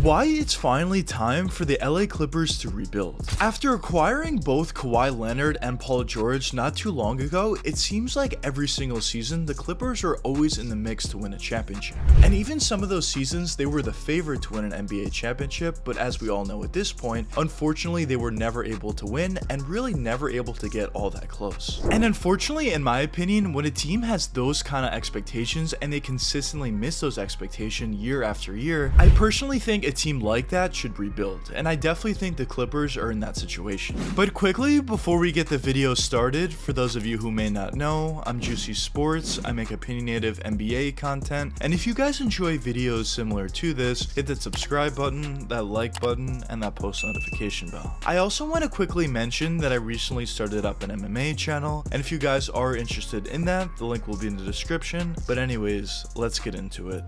Why it's finally time for the LA Clippers to rebuild. After acquiring both Kawhi Leonard and Paul George not too long ago, it seems like every single season the Clippers are always in the mix to win a championship. And even some of those seasons they were the favorite to win an NBA championship, but as we all know at this point, unfortunately they were never able to win and really never able to get all that close. And unfortunately, in my opinion, when a team has those kind of expectations and they consistently miss those expectations year after year, I personally think a team like that should rebuild, and I definitely think the Clippers are in that situation. But quickly, before we get the video started, for those of you who may not know, I'm Juicy Sports. I make opinionated NBA content, and if you guys enjoy videos similar to this, hit that subscribe button, that like button, and that post notification bell. I also want to quickly mention that I recently started up an MMA channel, and if you guys are interested in that, the link will be in the description. But anyways, let's get into it.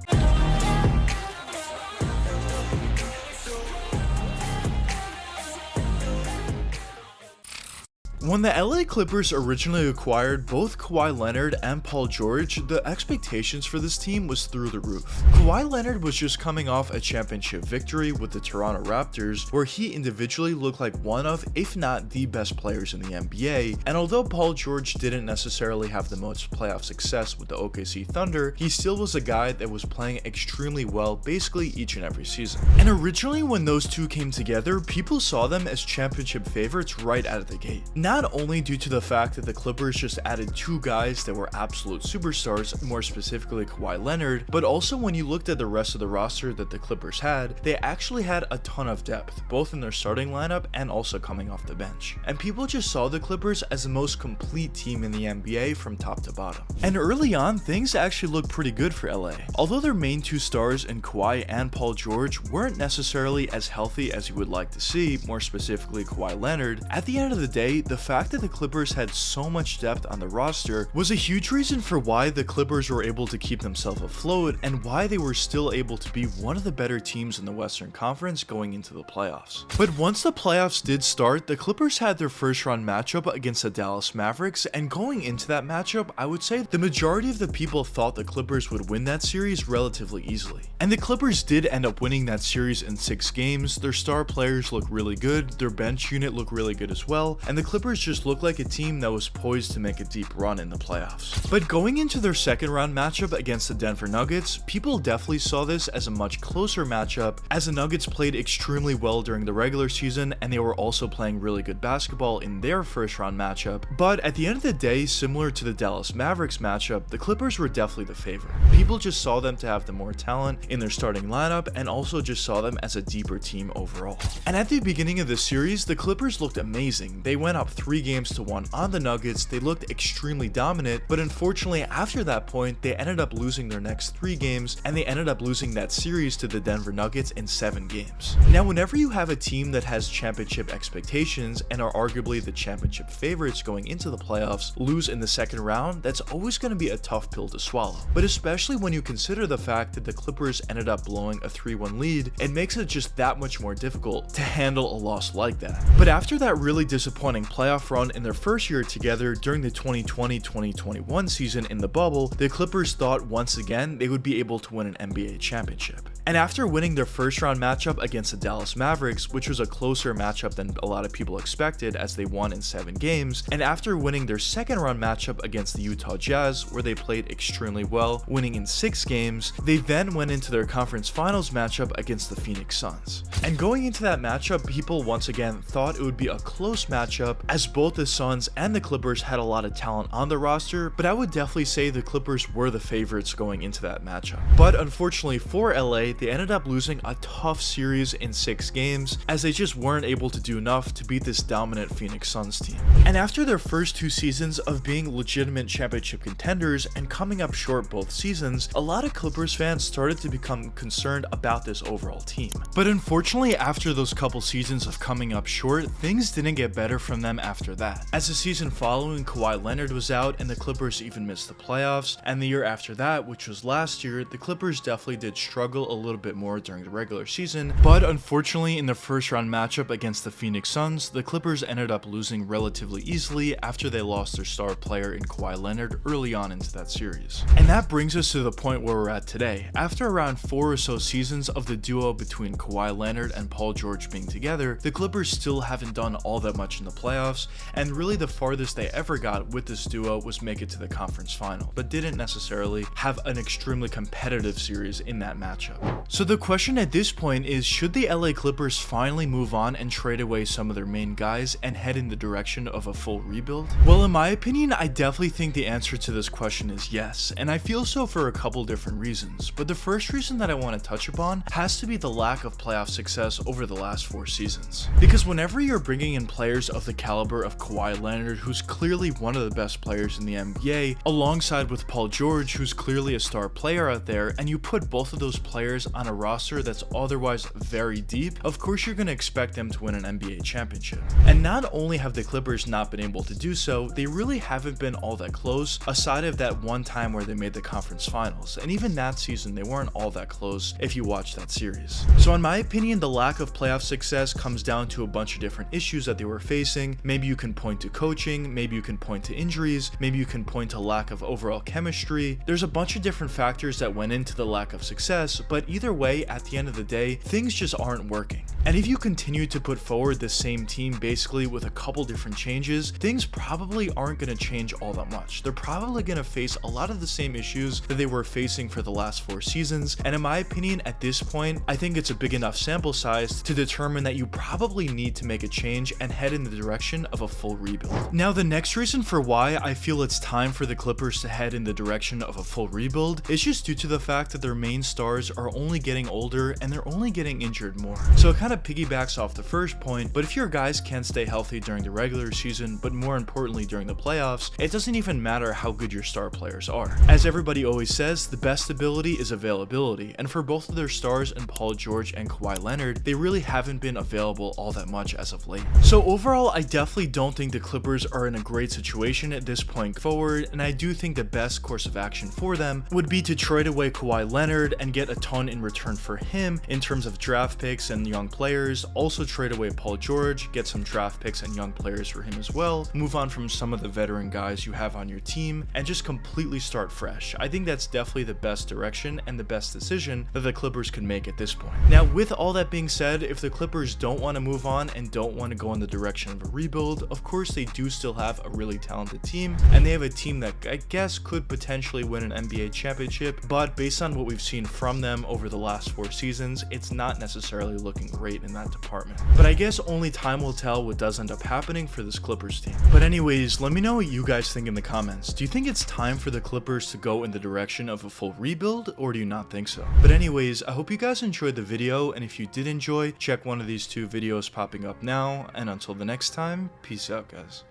When the LA Clippers originally acquired both Kawhi Leonard and Paul George, the expectations for this team was through the roof. Kawhi Leonard was just coming off a championship victory with the Toronto Raptors, where he individually looked like one of, if not the best players in the NBA, and although Paul George didn't necessarily have the most playoff success with the OKC Thunder, he still was a guy that was playing extremely well basically each and every season. And originally when those two came together, people saw them as championship favorites right out of the gate. Not only due to the fact that the Clippers just added two guys that were absolute superstars, more specifically Kawhi Leonard, but also when you looked at the rest of the roster that the Clippers had, they actually had a ton of depth, both in their starting lineup and also coming off the bench. And people just saw the Clippers as the most complete team in the NBA from top to bottom. And early on, things actually looked pretty good for LA. Although their main two stars in Kawhi and Paul George weren't necessarily as healthy as you would like to see, more specifically Kawhi Leonard, at the end of the day, the fact that the Clippers had so much depth on the roster was a huge reason for why the Clippers were able to keep themselves afloat and why they were still able to be one of the better teams in the Western Conference going into the playoffs. But once the playoffs did start, the Clippers had their first round matchup against the Dallas Mavericks, and going into that matchup, I would say the majority of the people thought the Clippers would win that series relatively easily. And the Clippers did end up winning that series in 6 games. Their star players look really good, their bench unit looked really good as well, and the Clippers just looked like a team that was poised to make a deep run in the playoffs. But going into their second round matchup against the Denver Nuggets, people definitely saw this as a much closer matchup, as the Nuggets played extremely well during the regular season and they were also playing really good basketball in their first round matchup. But at the end of the day, similar to the Dallas Mavericks matchup, the Clippers were definitely the favorite. People just saw them to have the more talent in their starting lineup and also just saw them as a deeper team overall. And at the beginning of the series, the Clippers looked amazing. They went up 3 games to 1 on the Nuggets. They looked extremely dominant, but unfortunately after that point they ended up losing their next 3 games and they ended up losing that series to the Denver Nuggets in 7 games. Now whenever you have a team that has championship expectations and are arguably the championship favorites going into the playoffs lose in the second round, that's always going to be a tough pill to swallow. But especially when you consider the fact that the Clippers ended up blowing a 3-1 lead, it makes it just that much more difficult to handle a loss like that. But after that really disappointing playoff run in their first year together during the 2020-2021 season in the bubble, the Clippers thought once again they would be able to win an NBA championship. And after winning their first round matchup against the Dallas Mavericks, which was a closer matchup than a lot of people expected as they won in 7 games, and after winning their second round matchup against the Utah Jazz, where they played extremely well, winning in 6 games, they then went into their conference finals matchup against the Phoenix Suns. And going into that matchup, people once again thought it would be a close matchup as both the Suns and the Clippers had a lot of talent on the roster, but I would definitely say the Clippers were the favorites going into that matchup. But unfortunately for LA, they ended up losing a tough series in 6 games as they just weren't able to do enough to beat this dominant Phoenix Suns team. And after their first 2 seasons of being legitimate championship contenders and coming up short both seasons, a lot of Clippers fans started to become concerned about this overall team. But unfortunately, after those couple seasons of coming up short, things didn't get better from them after that. As the season following, Kawhi Leonard was out and the Clippers even missed the playoffs, and the year after that, which was last year, the Clippers definitely did struggle a little bit more during the regular season, but unfortunately in the first round matchup against the Phoenix Suns, the Clippers ended up losing relatively easily after they lost their star player in Kawhi Leonard early on into that series. And that brings us to the point where we're at today. After around 4 or so seasons of the duo between Kawhi Leonard and Paul George being together, the Clippers still haven't done all that much in the playoffs, and really the farthest they ever got with this duo was make it to the conference final, but didn't necessarily have an extremely competitive series in that matchup. So the question at this point is, should the LA Clippers finally move on and trade away some of their main guys and head in the direction of a full rebuild? Well, in my opinion, I definitely think the answer to this question is yes, and I feel so for a couple different reasons, but the first reason that I want to touch upon has to be the lack of playoff success over the last 4 seasons. Because whenever you're bringing in players of the caliber of Kawhi Leonard, who's clearly one of the best players in the NBA, alongside with Paul George, who's clearly a star player out there, and you put both of those players on a roster that's otherwise very deep, of course you're going to expect them to win an NBA championship. And not only have the Clippers not been able to do so, they really haven't been all that close, aside of that one time where they made the conference finals, and even that season they weren't all that close if you watch that series. So in my opinion, the lack of playoff success comes down to a bunch of different issues that they were facing. Maybe you can point to coaching, maybe you can point to injuries, maybe you can point to lack of overall chemistry. There's a bunch of different factors that went into the lack of success, but either way, at the end of the day, things just aren't working. And if you continue to put forward the same team basically with a couple different changes, things probably aren't going to change all that much. They're probably going to face a lot of the same issues that they were facing for the last 4 seasons, and in my opinion, at this point, I think it's a big enough sample size to determine that you probably need to make a change and head in the direction of a full rebuild. Now, the next reason for why I feel it's time for the Clippers to head in the direction of a full rebuild is just due to the fact that their main stars are only getting older and they're only getting injured more. So it kind of piggybacks off the first point, but if your guys can't stay healthy during the regular season, but more importantly during the playoffs, it doesn't even matter how good your star players are. As everybody always says, the best ability is availability, and for both of their stars in Paul George and Kawhi Leonard, they really haven't been available all that much as of late. So overall, I definitely don't think the Clippers are in a great situation at this point forward, and I do think the best course of action for them would be to trade away Kawhi Leonard and get a ton in return for him in terms of draft picks and young players. Also trade away Paul George, get some draft picks and young players for him as well, move on from some of the veteran guys you have on your team, and just completely start fresh. I think that's definitely the best direction and the best decision that the Clippers can make at this point. Now, with all that being said, if the Clippers don't want to move on and don't want to go in the direction of a rebuild, of course they do still have a really talented team, and they have a team that I guess could potentially win an NBA championship, but based on what we've seen from them over the last 4 seasons, it's not necessarily looking great in that department. But I guess only time will tell what does end up happening for this Clippers team. But anyways, let me know what you guys think in the comments. Do you think it's time for the Clippers to go in the direction of a full rebuild, or do you not think so? But anyways, I hope you guys enjoyed the video, and if you did enjoy, check one of these 2 videos popping up now, and until the next time, peace out guys.